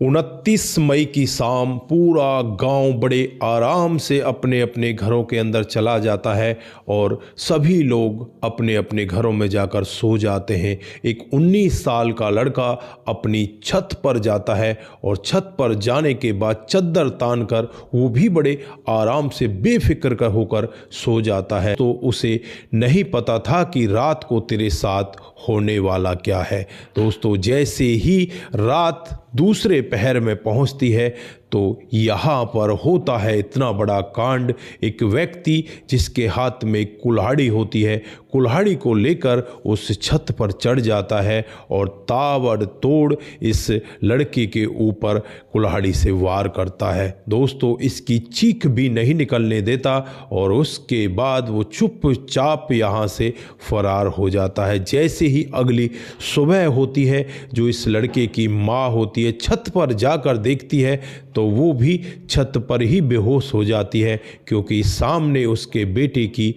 29 मई की शाम पूरा गांव बड़े आराम से अपने अपने घरों के अंदर चला जाता है और सभी लोग अपने अपने घरों में जाकर सो जाते हैं। एक 19 साल का लड़का अपनी छत पर जाता है और छत पर जाने के बाद चद्दर तान कर वो भी बड़े आराम से बेफिक्र होकर सो जाता है। तो उसे नहीं पता था कि रात को तेरे साथ होने वाला क्या है। दोस्तों, जैसे ही रात दूसरे पहर में पहुंचती है तो यहाँ पर होता है इतना बड़ा कांड। एक व्यक्ति जिसके हाथ में कुल्हाड़ी होती है, कुल्हाड़ी को लेकर उस छत पर चढ़ जाता है और ताबड़तोड़ इस लड़के के ऊपर कुल्हाड़ी से वार करता है। दोस्तों, इसकी चीख भी नहीं निकलने देता और उसके बाद वो चुपचाप यहाँ से फरार हो जाता है। जैसे ही अगली सुबह होती है, जो इस लड़के की माँ होती है छत पर जाकर देखती है तो वो भी छत पर ही बेहोश हो जाती है, क्योंकि सामने उसके बेटे की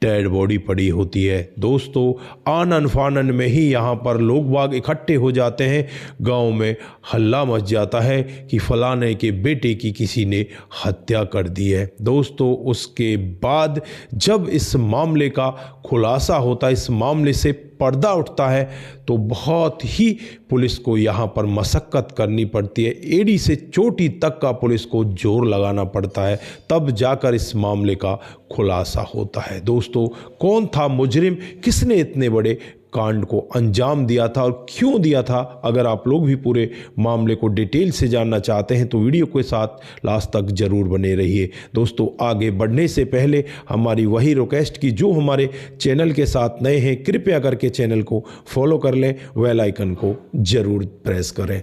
डेड बॉडी पड़ी होती है। दोस्तों, आनन फानन में ही यहाँ पर लोग बाग इकट्ठे हो जाते हैं। गांव में हल्ला मच जाता है कि फलाने के बेटे की किसी ने हत्या कर दी है। दोस्तों, उसके बाद जब इस मामले का खुलासा होता है, इस मामले से पर्दा उठता है, तो बहुत ही पुलिस को यहाँ पर मशक्क़त करनी पड़ती है। एड़ी से चोटी तक का पुलिस को जोर लगाना पड़ता है, तब जाकर इस मामले का खुलासा होता है। दोस्तों, कौन था मुजरिम, किसने इतने बड़े कांड को अंजाम दिया था और क्यों दिया था? अगर आप लोग भी पूरे मामले को डिटेल से जानना चाहते हैं तो वीडियो के साथ लास्ट तक जरूर बने रहिए। दोस्तों, आगे बढ़ने से पहले हमारी वही रिक्वेस्ट की जो हमारे चैनल के साथ नए हैं, कृपया करके चैनल को फॉलो कर लें, बेल आइकन को जरूर प्रेस करें।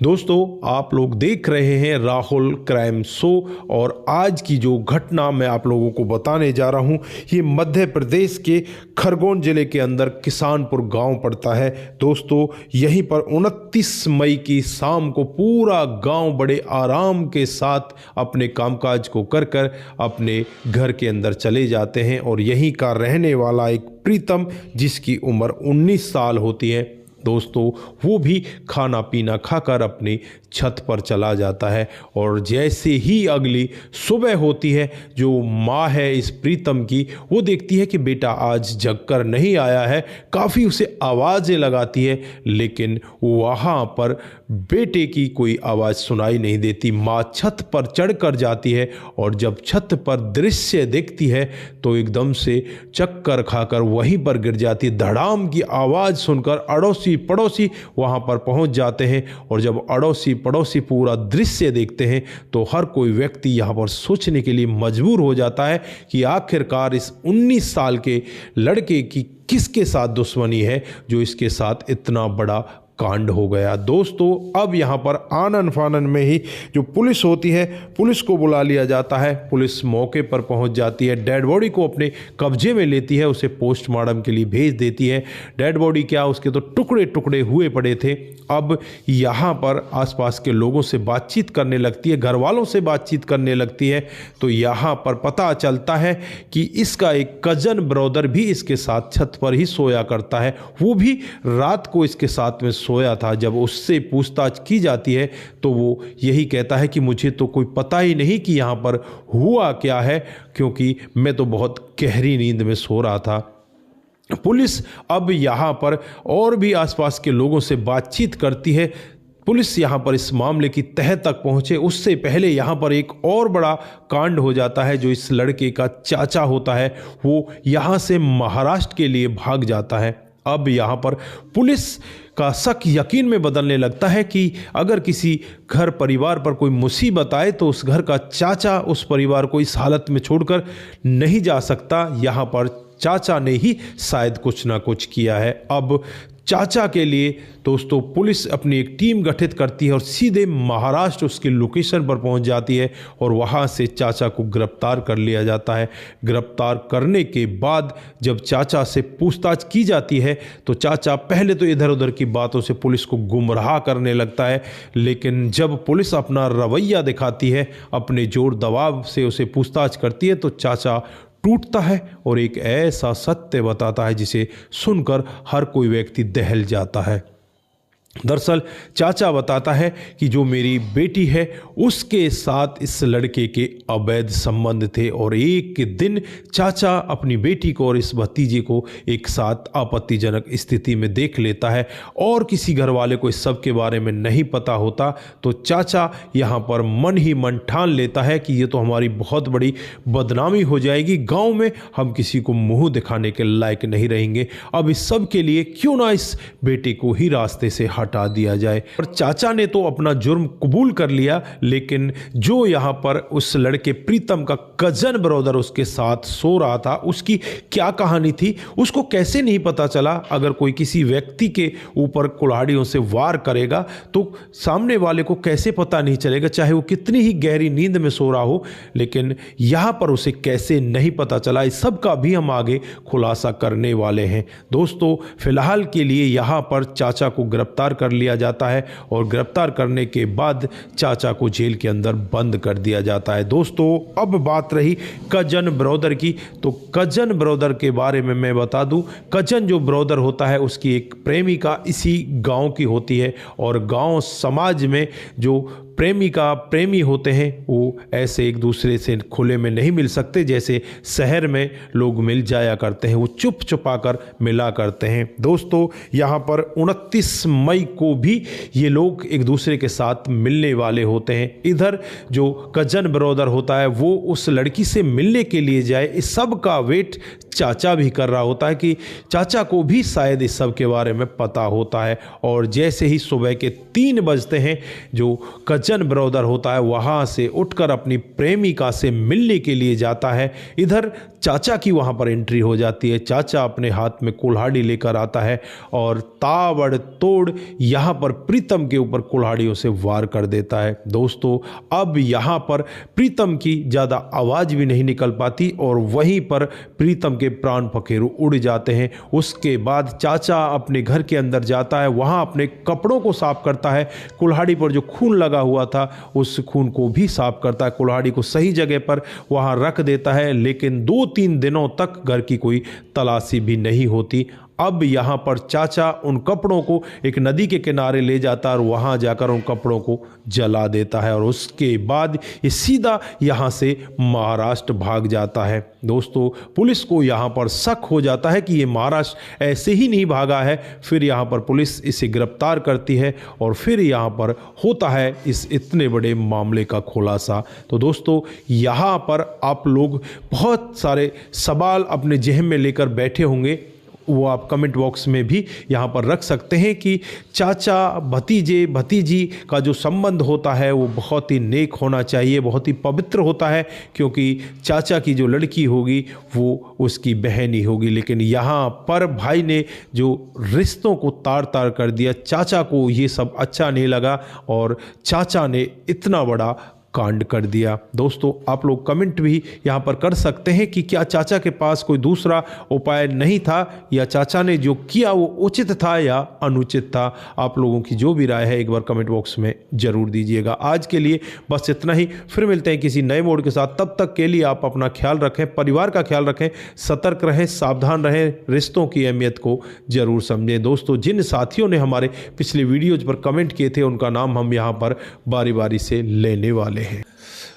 दोस्तों, आप लोग देख रहे हैं राहुल क्राइम शो और आज की जो घटना मैं आप लोगों को बताने जा रहा हूं, ये मध्य प्रदेश के खरगोन जिले के अंदर किसानपुर गांव पड़ता है। दोस्तों, यहीं पर 29 मई की शाम को पूरा गांव बड़े आराम के साथ अपने कामकाज को कर कर अपने घर के अंदर चले जाते हैं और यहीं का रहने वाला एक प्रीतम, जिसकी उम्र 19 साल होती है, दोस्तों, वो भी खाना पीना खाकर अपनी छत पर चला जाता है। और जैसे ही अगली सुबह होती है, जो माँ है इस प्रीतम की, वो देखती है कि बेटा आज जगकर नहीं आया है, काफ़ी उसे आवाज़ें लगाती है, लेकिन वहाँ पर बेटे की कोई आवाज़ सुनाई नहीं देती। माँ छत पर चढ़कर जाती है और जब छत पर दृश्य देखती है तो एकदम से चक्कर खाकर वहीं पर गिर जाती है। धड़ाम की आवाज़ सुनकर अड़ोसी पड़ोसी वहाँ पर पहुँच जाते हैं और जब अड़ोसी पड़ोसी पूरा दृश्य देखते हैं तो हर कोई व्यक्ति यहाँ पर सोचने के लिए मजबूर हो जाता है कि आखिरकार इस 19 साल के लड़के की किसके साथ दुश्मनी है जो इसके साथ इतना बड़ा कांड हो गया। दोस्तों, अब यहाँ पर आनन फानन में ही जो पुलिस होती है, पुलिस को बुला लिया जाता है। पुलिस मौके पर पहुँच जाती है, डेड बॉडी को अपने कब्जे में लेती है, उसे पोस्टमार्टम के लिए भेज देती है। डेड बॉडी क्या, उसके तो टुकड़े टुकड़े हुए पड़े थे। अब यहाँ पर आसपास के लोगों से बातचीत करने लगती है, घर वालों से बातचीत करने लगती है, तो यहाँ पर पता चलता है कि इसका एक कजन ब्रदर भी इसके साथ छत पर ही सोया करता है। वो भी रात को इसके साथ में सोया था। जब उससे पूछताछ की जाती है तो वो यही कहता है कि मुझे तो कोई पता ही नहीं कि यहाँ पर हुआ क्या है, क्योंकि मैं तो बहुत गहरी नींद में सो रहा था। पुलिस अब यहाँ पर और भी आसपास के लोगों से बातचीत करती है। पुलिस यहाँ पर इस मामले की तह तक पहुँचे उससे पहले यहाँ पर एक और बड़ा कांड हो जाता है। जो इस लड़के का चाचा होता है वो यहाँ से महाराष्ट्र के लिए भाग जाता है। अब यहाँ पर पुलिस का शक यकीन में बदलने लगता है कि अगर किसी घर परिवार पर कोई मुसीबत आए तो उस घर का चाचा उस परिवार को इस हालत में छोड़कर नहीं जा सकता। यहाँ पर चाचा ने ही शायद कुछ ना कुछ किया है। अब चाचा के लिए दोस्तों पुलिस अपनी एक टीम गठित करती है और सीधे महाराष्ट्र उसकी लोकेशन पर पहुंच जाती है और वहां से चाचा को गिरफ्तार कर लिया जाता है। गिरफ्तार करने के बाद जब चाचा से पूछताछ की जाती है तो चाचा पहले तो इधर उधर की बातों से पुलिस को गुमराह करने लगता है, लेकिन जब पुलिस अपना रवैया दिखाती है, अपने जोर दबाव से उसे पूछताछ करती है, तो चाचा टूटता है और एक ऐसा सत्य बताता है जिसे सुनकर हर कोई व्यक्ति दहल जाता है। दरअसल चाचा बताता है कि जो मेरी बेटी है उसके साथ इस लड़के के अवैध संबंध थे और एक दिन चाचा अपनी बेटी को और इस भतीजे को एक साथ आपत्तिजनक स्थिति में देख लेता है और किसी घर वाले को इस सब के बारे में नहीं पता होता। तो चाचा यहाँ पर मन ही मन ठान लेता है कि ये तो हमारी बहुत बड़ी बदनामी हो जाएगी, गांव में हम किसी को मुंह दिखाने के लायक नहीं रहेंगे। अब इस सब के लिए क्यों ना इस बेटे को ही रास्ते से हटा दिया जाए। और चाचा ने तो अपना जुर्म कबूल कर लिया, लेकिन जो यहाँ पर उस लड़के प्रीतम का कजन ब्रदर उसके साथ सो रहा था, उसकी क्या कहानी थी, उसको कैसे नहीं पता चला। अगर कोई किसी व्यक्ति के ऊपर कुल्हाड़ियों से वार करेगा तो सामने वाले को कैसे पता नहीं चलेगा, चाहे वो कितनी ही गहरी नींद में सो रहा हो, लेकिन यहाँ पर उसे कैसे नहीं पता चला, इस सब का भी हम आगे खुलासा करने वाले हैं। दोस्तों फिलहाल के लिए यहाँ पर चाचा को गिरफ्तार कर लिया जाता है और गिरफ्तार करने के बाद चाचा को जेल के अंदर बंद कर दिया जाता है। दोस्तों अब बात रही कजन ब्रदर की, तो कजन ब्रदर के बारे में मैं बता दूं, कजन जो ब्रदर होता है उसकी एक प्रेमिका इसी गांव की होती है और गांव समाज में जो प्रेमिका प्रेमी होते हैं वो ऐसे एक दूसरे से खुले में नहीं मिल सकते, जैसे शहर में लोग मिल जाया करते हैं, वो चुप चुपा कर मिला करते हैं। दोस्तों यहाँ पर 29 मई को भी ये लोग एक दूसरे के साथ मिलने वाले होते हैं। इधर जो कजन ब्रदर होता है वो उस लड़की से मिलने के लिए जाए, इस सब का वेट चाचा भी कर रहा होता है कि चाचा को भी शायद इस सब के बारे में पता होता है। और जैसे ही सुबह के 3 बजते हैं, जो कजन ब्रदर होता है वहाँ से उठकर अपनी प्रेमिका से मिलने के लिए जाता है। इधर चाचा की वहाँ पर एंट्री हो जाती है। चाचा अपने हाथ में कुल्हाड़ी लेकर आता है और ताबड़तोड़ यहाँ पर प्रीतम के ऊपर कुल्हाड़ियों से वार कर देता है। दोस्तों अब यहाँ पर प्रीतम की ज़्यादा आवाज़ भी नहीं निकल पाती और वहीं पर प्रीतम के प्राण पखेरु उड़ जाते हैं। उसके बाद चाचा अपने घर के अंदर जाता है, वहाँ अपने कपड़ों को साफ करता है, कुल्हाड़ी पर जो खून लगा हुआ था उस खून को भी साफ करता है, कुल्हाड़ी को सही जगह पर वहाँ रख देता है। लेकिन 2-3 दिनों तक घर की कोई तलाशी भी नहीं होती। अब यहाँ पर चाचा उन कपड़ों को एक नदी के किनारे ले जाता है और वहाँ जाकर उन कपड़ों को जला देता है और उसके बाद ये सीधा यहाँ से महाराष्ट्र भाग जाता है। दोस्तों पुलिस को यहाँ पर शक हो जाता है कि ये महाराष्ट्र ऐसे ही नहीं भागा है। फिर यहाँ पर पुलिस इसे गिरफ्तार करती है और फिर यहाँ पर होता है इस इतने बड़े मामले का खुलासा। तो दोस्तों यहाँ पर आप लोग बहुत सारे सवाल अपने जेहन में लेकर बैठे होंगे, वो आप कमेंट बॉक्स में भी यहाँ पर रख सकते हैं कि चाचा भतीजे भतीजी का जो संबंध होता है वो बहुत ही नेक होना चाहिए, बहुत ही पवित्र होता है, क्योंकि चाचा की जो लड़की होगी वो उसकी बहन ही होगी। लेकिन यहाँ पर भाई ने जो रिश्तों को तार तार कर दिया, चाचा को ये सब अच्छा नहीं लगा और चाचा ने इतना बड़ा कांड कर दिया। दोस्तों आप लोग कमेंट भी यहाँ पर कर सकते हैं कि क्या चाचा के पास कोई दूसरा उपाय नहीं था या चाचा ने जो किया वो उचित था या अनुचित था। आप लोगों की जो भी राय है एक बार कमेंट बॉक्स में ज़रूर दीजिएगा। आज के लिए बस इतना ही, फिर मिलते हैं किसी नए मोड के साथ। तब तक के लिए आप अपना ख्याल रखें, परिवार का ख्याल रखें, सतर्क रहें, सावधान रहें, रिश्तों की अहमियत को ज़रूर समझें। दोस्तों जिन साथियों ने हमारे पिछले वीडियोज़ पर कमेंट किए थे उनका नाम हम यहाँ पर बारी बारी से लेने वाले हैं।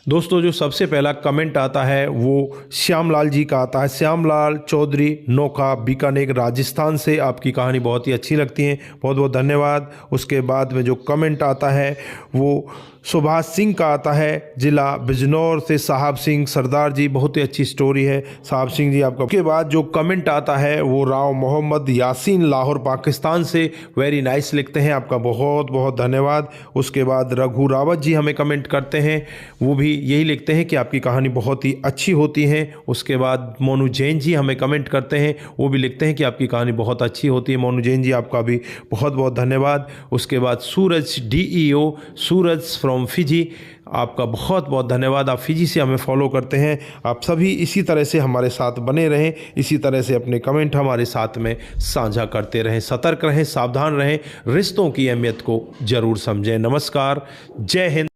दोस्तों जो सबसे पहला कमेंट आता है वो श्यामलाल जी का आता है। श्यामलाल चौधरी नोखा बीकानेर राजस्थान से, आपकी कहानी बहुत ही अच्छी लगती है, बहुत बहुत धन्यवाद। उसके बाद में जो कमेंट आता है वो सुभाष सिंह का आता है, जिला बिजनौर से। साहब सिंह सरदार जी बहुत ही अच्छी स्टोरी है साहब सिंह जी आपका। उसके बाद जो कमेंट आता है वो राव मोहम्मद यासीन लाहौर पाकिस्तान से, वेरी नाइस लिखते हैं, आपका बहुत बहुत धन्यवाद। उसके बाद रघु रावत जी हमें कमेंट करते हैं, वो भी यही लिखते हैं कि आपकी कहानी बहुत ही अच्छी होती है। उसके बाद मोनू जैन जी हमें कमेंट करते हैं, वो भी लिखते हैं कि आपकी कहानी बहुत अच्छी होती है। मोनू जैन जी आपका भी बहुत बहुत धन्यवाद। उसके बाद सूरज DEO सूरज फ्रॉम फिजी, आपका बहुत बहुत धन्यवाद। आप फिजी से हमें फॉलो करते हैं। आप सभी इसी तरह से हमारे साथ बने रहें, इसी तरह से अपने कमेंट हमारे साथ में साझा करते रहें, सतर्क रहें, सावधान रहें, रिश्तों की अहमियत को ज़रूर समझें। नमस्कार, जय हिंद।